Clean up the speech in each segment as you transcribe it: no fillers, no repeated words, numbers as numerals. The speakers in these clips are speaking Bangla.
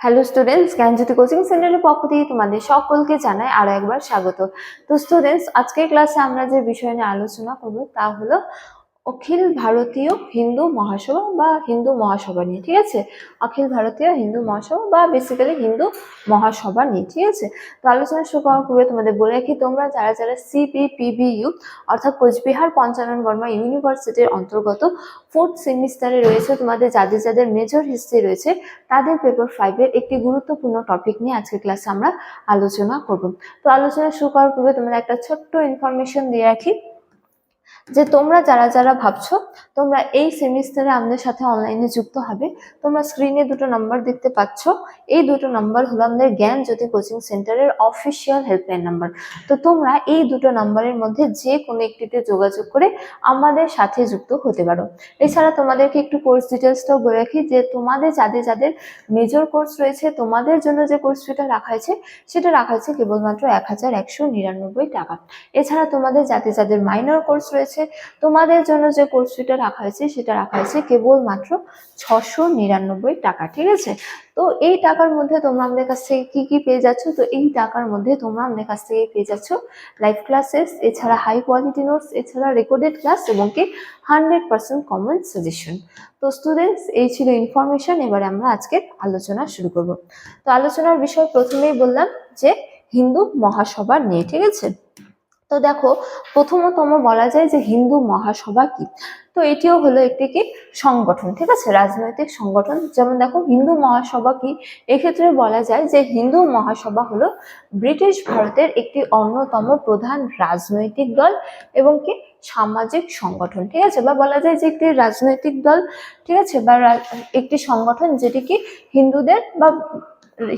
হ্যালো স্টুডেন্টস, জ্ঞানজ্যোতি কোচিং সেন্টারের পক্ষ থেকে তোমাদের সকলকে জানাই আরো একবার স্বাগত। তো স্টুডেন্টস, আজকের ক্লাসে আমরা যে বিষয় নিয়ে আলোচনা করব তা হলো অখিল ভারতীয় হিন্দু মহাসভা বা হিন্দু মহাসভা নিয়ে। ঠিক আছে, অখিল ভারতীয় হিন্দু মহাসভা বা বেসিক্যালি হিন্দু মহাসভা নিয়ে। ঠিক আছে, তো আলোচনা শুরু করার পূর্বে তোমাদের বলে রাখি, তোমরা যারা যারা সিপিপিবিইউ অর্থাৎ কোচবিহার পঞ্চানন বর্মা ইউনিভার্সিটির অন্তর্গত 4th সেমিস্টারে রয়েছে, তোমাদের যাদের যাদের মেজর হিস্ট্রি রয়েছে তাদের পেপার 5-এর একটি গুরুত্বপূর্ণ টপিক নিয়ে আজকের ক্লাসে আমরা আলোচনা করব। তো আলোচনা শুরু করার পূর্বে তোমাদের একটা ছোট্ট ইনফরমেশন দিয়ে রাখি যে তোমরা যারা যারা ভাবছো তোমরা এই সেমিস্টারে আমাদের সাথে অনলাইনে যুক্ত হবে, তোমরা স্ক্রিনে দুটো নাম্বার দেখতে পাচ্ছ। এই দুটো নাম্বার হলো আমাদের জ্ঞানজ্যোতি কোচিং সেন্টারের অফিসিয়াল হেল্পলাইন নাম্বার। তো তোমরা এই দুটো নাম্বারের মধ্যে যে কোনো একটিতে যোগাযোগ করে আমাদের সাথে যুক্ত হতে পারো। এছাড়া তোমাদেরকে একটু কোর্স ডিটেলসটাও বলে রাখি যে তোমাদের যাদের যাদের মেজর কোর্স রয়েছে তোমাদের জন্য যে কোর্স ফিটা রাখা হয়েছে সেটা রাখা হয়েছে কেবলমাত্র 1199 টাকা। এছাড়া তোমাদের যাদের যাদের মাইনর কোর্স রয়েছে তোমাদের জন্য যে কোর্স ফিটা রাখা হয়েছে সেটা রাখা হয়েছে কেবলমাত্র 699 টাকা। ঠিক আছে, তো এই টাকার মধ্যে তোমরা আমাদের কাছ থেকে কি কি পেয়ে যাচ্ছ? তো এই টাকার মধ্যে তোমরা আমাদের কাছ থেকে পেয়ে যাচ্ছ লাইভ ক্লাসেস, এছাড়া হাই কোয়ালিটি নোটস, এছাড়া রেকর্ডেড ক্লাস এবং কি 100% কমন সাজেশন। তো স্টুডেন্টস, এই ছিল ইনফরমেশন। এবারে আমরা আজকে আলোচনা শুরু করব। তো আলোচনার বিষয় প্রথমেই বললাম যে হিন্দু মহাসভা নিয়ে। ঠিক আছে, তো দেখো প্রথমতম বলা যায় যে হিন্দু মহাসভা কি। তো এটিও হলো একটি কি সংগঠন, ঠিক আছে, রাজনৈতিক সংগঠন। যেমন দেখো হিন্দু মহাসভা কি, এক্ষেত্রে বলা যায় যে হিন্দু মহাসভা হলো ব্রিটিশ ভারতের একটি অন্যতম প্রধান রাজনৈতিক দল এবং কি সামাজিক সংগঠন। ঠিক আছে, বা বলা যায় যে একটি রাজনৈতিক দল, ঠিক আছে, বা একটি সংগঠন যেটি কি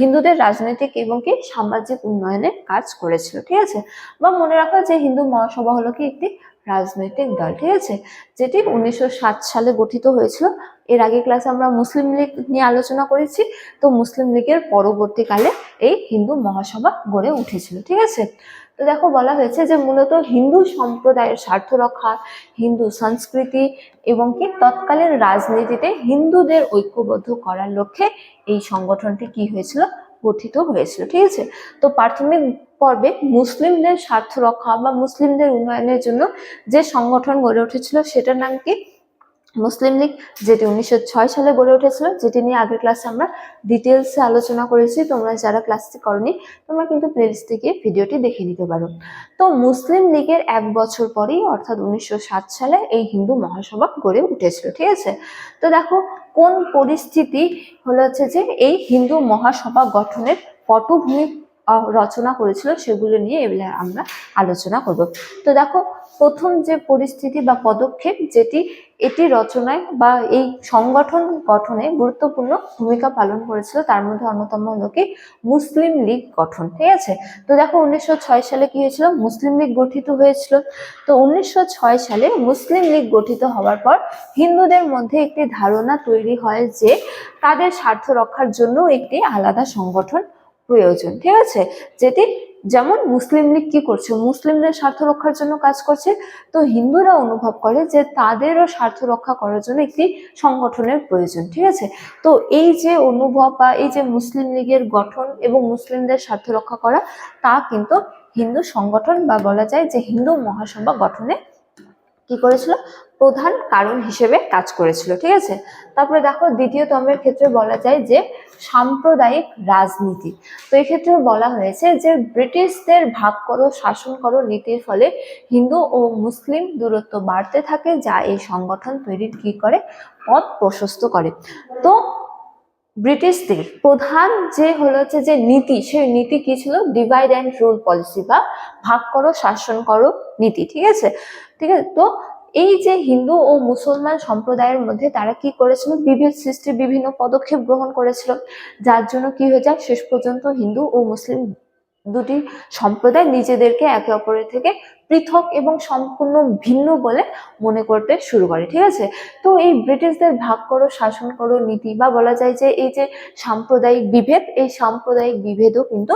হিন্দুদের রাজনৈতিক এবং কি সামাজিক উন্নয়নে কাজ করেছিল। ঠিক আছে, বা মনে রাখা যে হিন্দু মহাসভা হলো কি একটি রাজনৈতিক দল, ঠিক আছে, যেটি 1907 সালে গঠিত হয়েছিল। এর আগে ক্লাসে আমরা মুসলিম লীগ নিয়ে আলোচনা করেছি। তো মুসলিম লীগের পরবর্তীকালে এই হিন্দু মহাসভা গড়ে উঠেছিল। ঠিক আছে, তো দেখো বলা হয়েছে যে মূলত হিন্দু সম্প্রদায়ের স্বার্থ রক্ষা, হিন্দু সংস্কৃতি এবং কি তৎকালীন রাজনীতিতে হিন্দুদের ঐক্যবদ্ধ করার লক্ষ্যে এই সংগঠনটি কি হয়েছিল, গঠিত হয়েছিল। ঠিক আছে, তো প্রাথমিক পর্বে মুসলিমদের স্বার্থ রক্ষা বা মুসলিমদের উন্নয়নের জন্য যে সংগঠন গড়ে উঠেছিল সেটার নাম কি মুসলিম লীগ, যেটি 1906 সালে গড়ে উঠেছিল, যেটি নিয়ে আগের ক্লাসে আমরা ডিটেলসে আলোচনা করেছি। তোমরা যারা ক্লাসটি করনি তোমরা কিন্তু প্লেলিস্ট থেকে ভিডিওটি দেখে নিতে পারো। তো মুসলিম লীগের 1 বছর পরেই অর্থাৎ 1907 সালে এই হিন্দু মহাসভা গড়ে উঠেছিল। ঠিক আছে, তো দেখো কোন পরিস্থিতি হলো হচ্ছে যে এই হিন্দু মহাসভা গঠনের পটভূমি রচনা করেছিল সেগুলো নিয়ে এগুলো আমরা আলোচনা করব। তো দেখো প্রথম যে পরিস্থিতি বা পদক্ষেপ যেটি এটি রচনায় বা এই সংগঠন গঠনে গুরুত্বপূর্ণ ভূমিকা পালন করেছিল তার মধ্যে অন্যতম হলো কি মুসলিম লীগ গঠন। ঠিক আছে, তো দেখো 1906 সালে কি হয়েছিল, মুসলিম লীগ গঠিত হয়েছিল। তো 1906 সালে মুসলিম লীগ গঠিত হওয়ার পর হিন্দুদের মধ্যে একটি ধারণা তৈরি হয় যে তাদের স্বার্থ রক্ষার জন্য একটি আলাদা সংগঠন প্রয়োজন। ঠিক আছে, যেটি যেমন মুসলিম লীগ কি করছে, মুসলিমদের স্বার্থ রক্ষার জন্য কাজ করছে, তো হিন্দুরা অনুভব করে যে তাদেরও স্বার্থ রক্ষা করার জন্য একটি সংগঠনের প্রয়োজন। ঠিক আছে, তো এই যে অনুভব বা এই যে মুসলিম লীগের গঠন এবং মুসলিমদের স্বার্থ রক্ষা করা, তা কিন্তু হিন্দু সংগঠন বা বলা যায় যে হিন্দু মহাসভা গঠনে কি করেছিল, প্রধান কারণ হিসেবে কাজ করেছিল। ঠিক আছে, তারপরে দেখো দ্বিতীয় তমের ক্ষেত্রে বলা যায় যে সাম্প্রদায়িক রাজনীতি। তো এক্ষেত্রে বলা হয়েছে যে ব্রিটিশদের ভাগ করো শাসন করো নীতির ফলে হিন্দু ও মুসলিম দূরত্ব বাড়তে থাকে, যা এই সংগঠন তৈরির কি করে, পথ প্রশস্ত করে। তো ব্রিটিশদের প্রধান যে হলো যে নীতি, সেই নীতি কি ছিল, ডিভাইড অ্যান্ড রুল পলিসি বা ভাগ করো শাসন করো নীতি। ঠিক আছে, ঠিক আছে, তো এই যে হিন্দু ও মুসলমান সম্প্রদায়ের মধ্যে তারা কি করেছিল, বিভেদ সৃষ্টির বিভিন্ন পদক্ষেপ গ্রহণ করেছিল, যার জন্য কি হয়ে যায় শেষ পর্যন্ত হিন্দু ও মুসলিম দুটি সম্প্রদায় নিজেদেরকে একে অপরের থেকে পৃথক এবং সম্পূর্ণ ভিন্ন বলে মনে করতে শুরু করে। ঠিক আছে, তো এই ব্রিটিশদের ভাগ করো শাসন করো নীতি বা বলা যায় যে এই যে সাম্প্রদায়িক বিভেদ, এই সাম্প্রদায়িক বিভেদও কিন্তু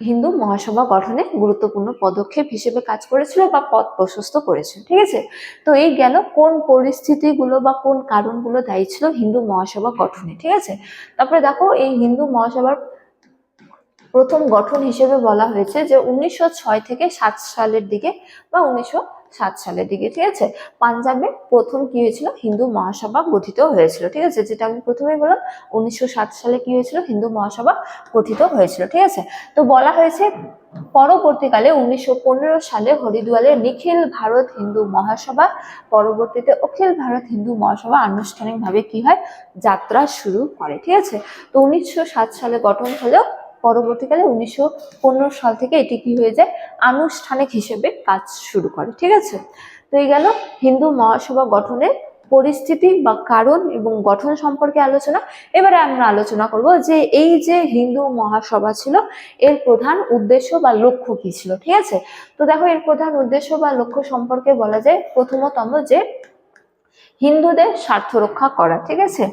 হিন্দু মহাসভা গঠনে গুরুত্বপূর্ণ পদক্ষেপ হিসেবে কাজ করেছিল বা পথ প্রশস্ত করেছিল। ঠিক আছে, তো এই গেল কোন পরিস্থিতিগুলো বা কোন কারণগুলো দায়ী ছিল হিন্দু মহাসভা গঠনে। ঠিক আছে, তারপরে দেখো এই হিন্দু মহাসভার প্রথম গঠন হিসেবে বলা হয়েছে যে 1906 থেকে 7 সালের দিকে বা 1907 সালের দিকে। ঠিক আছে, পাঞ্জাবে প্রথম কি হয়েছিল, হিন্দু মহাসভা গঠিত হয়েছিল। ঠিক আছে, যেটা আমি প্রথমেই বললাম 1907 সালে কি হয়েছিল, হিন্দু মহাসভা গঠিত হয়েছিল। ঠিক আছে, তো বলা হয়েছে পরবর্তীকালে 1915 সালে হরিদ্বারে নিখিল ভারত হিন্দু মহাসভা, পরবর্তীতে অখিল ভারত হিন্দু মহাসভা আনুষ্ঠানিকভাবে কি হয়, যাত্রা শুরু করে। ঠিক আছে, তো 1907 সালে গঠন হলেও পরবর্তীকালে 1915 সাল থেকে এটি কি হয়ে যায়, আনুষ্ঠানিক হিসেবে কাজ শুরু করে। ঠিক আছে, তো এই গেল হিন্দু মহাসভা গঠনের পরিস্থিতি বা কারণ এবং গঠন সম্পর্কে আলোচনা। এবারে আমরা আলোচনা করব যে এই যে হিন্দু মহাসভা ছিল এর প্রধান উদ্দেশ্য বা লক্ষ্য কি ছিল। ঠিক আছে, তো দেখো এর প্রধান উদ্দেশ্য বা লক্ষ্য সম্পর্কে বলা যায় প্রথমতম যে হিন্দুদের স্বার্থ রক্ষা করা। ঠিক আছে,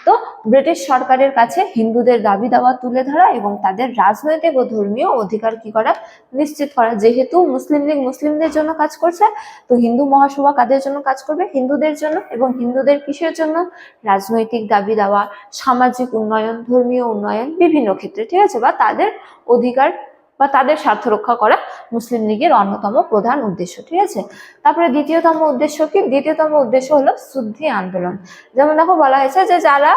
তো ব্রিটিশ সরকারের কাছে হিন্দুদের দাবি দাওয়া তুলে ধরা এবং তাদের রাজনৈতিক ও ধর্মীয় অধিকার কি করা, নিশ্চিত করা। যেহেতু মুসলিম লীগ মুসলিমদের জন্য কাজ করছে, তো হিন্দু মহাসভা কাদের জন্য কাজ করবে, হিন্দুদের জন্য। এবং হিন্দুদের কিসের জন্য, রাজনৈতিক দাবি দাওয়া, সামাজিক উন্নয়ন, ধর্মীয় উন্নয়ন বিভিন্ন ক্ষেত্রে। ঠিক আছে, বা তাদের অধিকার বা তাদের স্বার্থ রক্ষা করা মুসলিম লীগের অন্যতম প্রধান উদ্দেশ্য। ঠিক আছে, তারপরে দ্বিতীয়তম উদ্দেশ্য কি, দ্বিতীয়তম উদ্দেশ্য হলো শুদ্ধি আন্দোলন। যেমন দেখো বলা হয়েছে যে যারা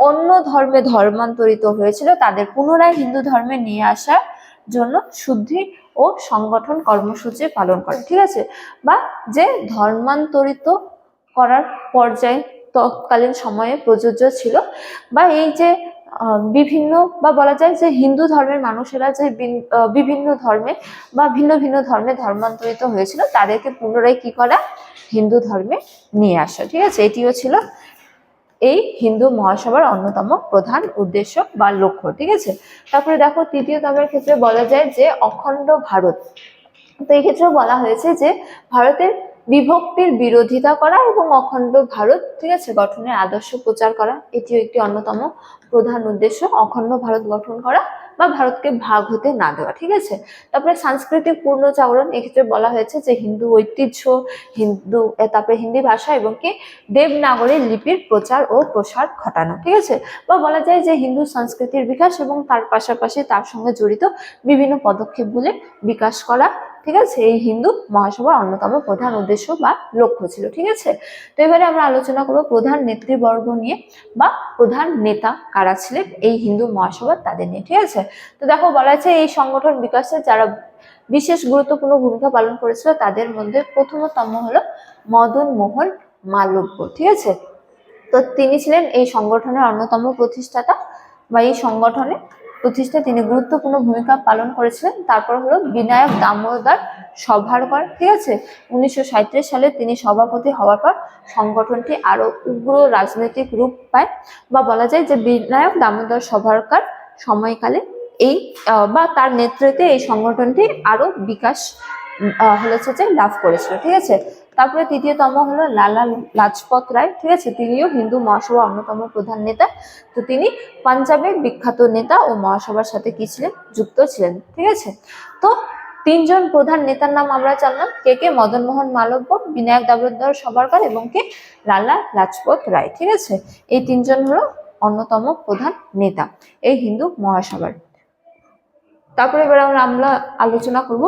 অন্য ধর্মে ধর্মান্তরিত হয়েছিল তাদের পুনরায় হিন্দু ধর্মে নিয়ে আসার জন্য শুদ্ধি ও সংগঠন কর্মসূচি পালন করে। ঠিক আছে, বা যে ধর্মান্তরিত করার পর্যায়ে তৎকালীন সময়ে প্রযোজ্য ছিল, বা এই যে বিভিন্ন বা বলা যায় যে হিন্দু ধর্মের মানুষেরা যে বিভিন্ন ধর্মে বা ভিন্ন ভিন্ন ধর্মে ধর্মান্তরিত হয়েছিল তাদেরকে পুনরায় কি করা, হিন্দু ধর্মে নিয়ে আসা। ঠিক আছে, এটিও ছিল এই হিন্দু মহাসভার অন্যতম প্রধান উদ্দেশ্য বা লক্ষ্য। ঠিক আছে, তারপরে দেখো তৃতীয়তমের ক্ষেত্রে বলা যায় যে অখণ্ড ভারত। তো এই ক্ষেত্রেও বলা হয়েছে যে ভারতের বিভক্তির বিরোধিতা করা এবং অখণ্ড ভারত, ঠিক আছে, গঠনের আদর্শ প্রচার করা, এটিও একটি অন্যতম প্রধান উদ্দেশ্য, অখণ্ড ভারত গঠন করা বা ভারতকে ভাগ হতে না দেওয়া। ঠিক আছে, তারপরে সাংস্কৃতিক পূর্ণজাগরণ, এক্ষেত্রে বলা হয়েছে যে হিন্দু ঐতিহ্য, তারপরে হিন্দি ভাষা এবং কি দেবনাগরী লিপির প্রচার ও প্রসার ঘটানো। ঠিক আছে, বা বলা যায় যে হিন্দু সংস্কৃতির বিকাশ এবং তার পাশাপাশি তার সঙ্গে জড়িত বিভিন্ন পদক্ষেপগুলি বিকাশ করা। ঠিক আছে, এই হিন্দু মহাসভার অন্যতম প্রধান উদ্দেশ্য বা লক্ষ্য ছিল। ঠিক আছে, তো এবারে আমরা আলোচনা করব প্রধান নেতৃবর্গ নিয়ে বা প্রধান নেতা কারা ছিলেন এই হিন্দু মহাসভার, তাদের নিয়ে। ঠিক আছে, তো দেখো বলা আছে এই সংগঠন বিকাশে যারা বিশেষ গুরুত্বপূর্ণ ভূমিকা পালন করেছিল তাদের মধ্যে প্রথমতম হলো মদন মোহন মালব্য। ঠিক আছে, তো তিনি ছিলেন এই সংগঠনের অন্যতম প্রতিষ্ঠাতা বা এই সংগঠনে প্রতিষ্ঠায় তিনি গুরুত্বপূর্ণ ভূমিকা পালন করেছিলেন। তারপর হলো বিনায়ক দামোদর সভারকর। ঠিক আছে, 1937 সালে তিনি সভাপতি হওয়ার পর সংগঠনটি আরো উগ্র রাজনৈতিক রূপ পায়, বা বলা যায় যে বিনায়ক দামোদর সভারকর সময়কালে এই বা তার নেতৃত্বে এই সংগঠনটি আরো বিকাশ হয়েছে যে লাভ করেছিল। ঠিক আছে, তারপরে তৃতীয়তম হলো লালা লাজপত রায়। ঠিক আছে, তিনিও হিন্দু মহাসভার অন্যতম প্রধান নেতা। তো তিনি পাঞ্জাবের বিখ্যাত নেতা ও মহাসভার সাথে কি ছিলেন, যুক্ত ছিলেন। ঠিক আছে, তো তিনজন প্রধান নেতার নাম আমরা জানলাম, কে কে, মদন মোহন মালব্য, বিনায়ক দামোদর সভারকর এবং কে, লালা লাজপত রায়। ঠিক আছে, এই তিনজন হলো অন্যতম প্রধান নেতা এই হিন্দু মহাসভার। তারপরে এবার আমরা আলোচনা করব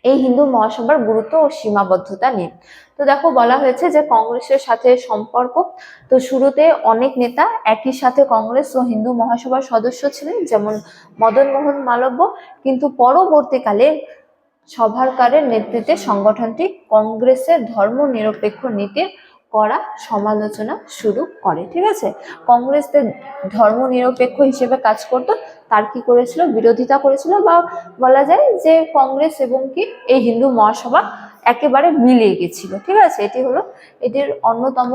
এই হিন্দু মহাসভার গুরুত্ব ও সীমাবদ্ধতা নিয়ে। তো দেখো বলা হয়েছে যে কংগ্রেসের সাথে সম্পর্ক। তো শুরুতে অনেক নেতা একই সাথে কংগ্রেস ও হিন্দু মহাসভার সদস্য ছিলেন, যেমন মদন মোহন মালব্য, কিন্তু পরবর্তীকালে সভারকারের নেতৃত্বে সংগঠনটি কংগ্রেসের ধর্মনিরপেক্ষ নীতির করা সমালোচনা শুরু করে। ঠিক আছে, কংগ্রেসের ধর্মনিরপেক্ষ হিসেবে কাজ করতো, তার কি করেছিল, বিরোধিতা করেছিল, বা বলা যায় যে কংগ্রেস এবং কি এই হিন্দু মহাসভা একেবারে মিলিয়ে গেছিল। ঠিক আছে, এটি হলো এটির অন্যতম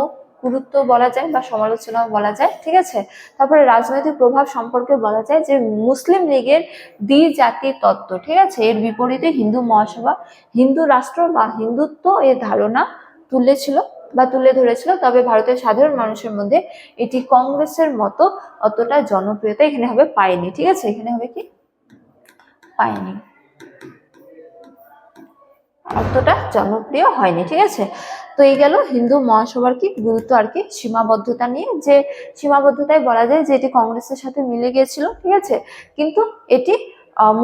গুরুত্ব বলা যায় বা সমালোচনা বলা যায়। ঠিক আছে, তারপরে রাজনৈতিক প্রভাব সম্পর্কে বলা যায় যে মুসলিম লীগের দ্বিজাতি তত্ত্ব, ঠিক আছে, এর বিপরীতে হিন্দু মহাসভা হিন্দু রাষ্ট্র বা হিন্দুত্ব এর ধারণা তুলেছিল বা তুলে ধরেছিল। তবে ভারতের সাধারণ মানুষের মধ্যে এটি কংগ্রেসের মতো অতটা জনপ্রিয়তা এখানে হবে পায়নি। ঠিক আছে, এখানে হবে কি পায়নি, অতটা জনপ্রিয় হয়নি। ঠিক আছে, তো এই গেল হিন্দু মহাসভার কি গুরুত্ব আর কি সীমাবদ্ধতা নিয়ে, যে সীমাবদ্ধতায় বলা যায় যে এটি কংগ্রেসের সাথে মিলে গিয়েছিল। ঠিক আছে, কিন্তু এটি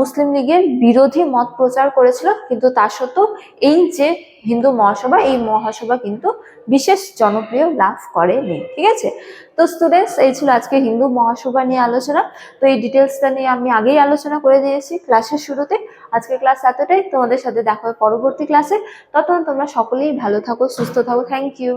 মুসলিম লীগের বিরোধী মত প্রচার করেছিল, কিন্তু তা সত্ত্বেও এই যে হিন্দু মহাসভা, এই মহাসভা কিন্তু বিশেষ জনপ্রিয় লাভ করেনি। ঠিক আছে, তো স্টুডেন্টস, এই ছিল আজকে হিন্দু মহাসভা নিয়ে আলোচনা। তো এই ডিটেলসটা নিয়ে আমি আগেই আলোচনা করে দিয়েছি ক্লাসের শুরুতে। আজকের ক্লাস এতটাই, তোমাদের সাথে দেখা হয় পরবর্তী ক্লাসে। ততক্ষণ তোমরা সকলেই ভালো থাকো, সুস্থ থাকো। Thank you.